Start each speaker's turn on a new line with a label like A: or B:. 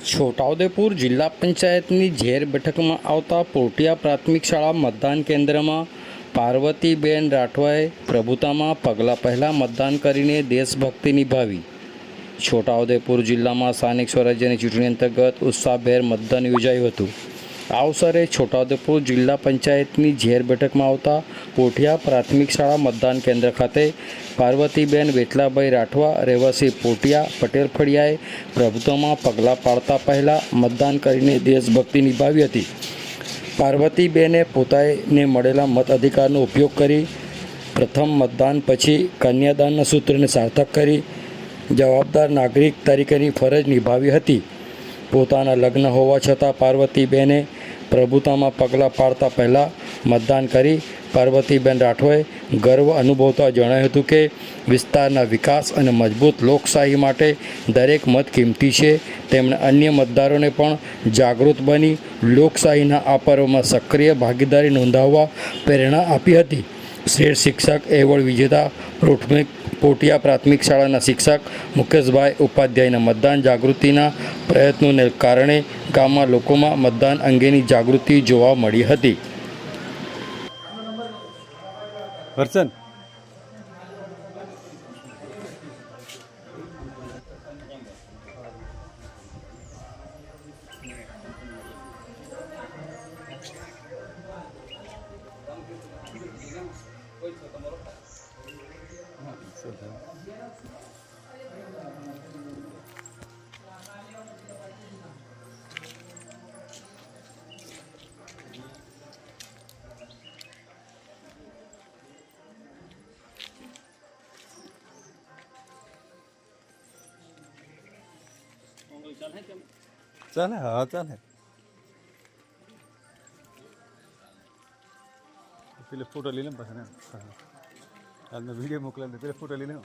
A: છોટાઉદેપુર જિલ્લા પંચાયતની ઝેર બેઠકમાં આવતા પોટિયા પ્રાથમિક શાળા મતદાન કેન્દ્રમાં પાર્વતીબેન રાઠવાએ પ્રભુતામાં પગલાં પહેલાં મતદાન કરીને દેશભક્તિ નિભાવી। છોટાઉદેપુર જિલ્લામાં સ્થાનિક સ્વરાજ્યની ચૂંટણી અંતર્ગત ઉત્સાહભેર મતદાન યોજાયું હતું। આ અવસરે છોટાઉદેપુર જિલ્લા પંચાયતની ઝેર બેઠકમાં આવતા પોઠિયા પ્રાથમિક શાળા મતદાન કેન્દ્ર ખાતે પાર્વતીબેન વેટલાભાઈ રાઠવા રહેવાસી પોટિયા પટેલ ફળિયાએ પ્રભુત્વમાં પગલાં પાડતા પહેલાં મતદાન કરીને દેશભક્તિ નિભાવી હતી। પાર્વતીબેને પોતાને મળેલા મત અધિકારનો ઉપયોગ કરી પ્રથમ મતદાન પછી કન્યાદાનના સૂત્રને સાર્થક કરી જવાબદાર નાગરિક તરીકેની ફરજ નિભાવી હતી। પોતાના લગ્ન હોવા છતાં પાર્વતીબેને પ્રભુતામાં પગલાં પાડતા પહેલાં મતદાન કરી પાર્વતીબેન રાઠવાએ ગર્વ અનુભવતા જણાવ્યું હતું કે વિસ્તારના વિકાસ અને મજબૂત લોકશાહી માટે દરેક મત કિંમતી છે। તેમણે અન્ય મતદારોને પણ જાગૃત બની લોકશાહીના આ પર્વમાં સક્રિય ભાગીદારી નોંધાવવા પ્રેરણા આપી હતી। શ્રેષ્ઠ શિક્ષક એવોર્ડ વિજેતા પોટિયા પ્રાથમિક શાળાના શિક્ષક મુકેશભાઈ ઉપાધ્યાયના મતદાન જાગૃતિના પ્રયત્નોને કારણે ગામમાં લોકોમાં મતદાન અંગેની જાગૃતિ જોવા મળી હતી।
B: वर्षन चले हाँ चले पेले फोटो ले लें बस ना आज मैं वीडियो मोकला दे पेले फोटो ले लें।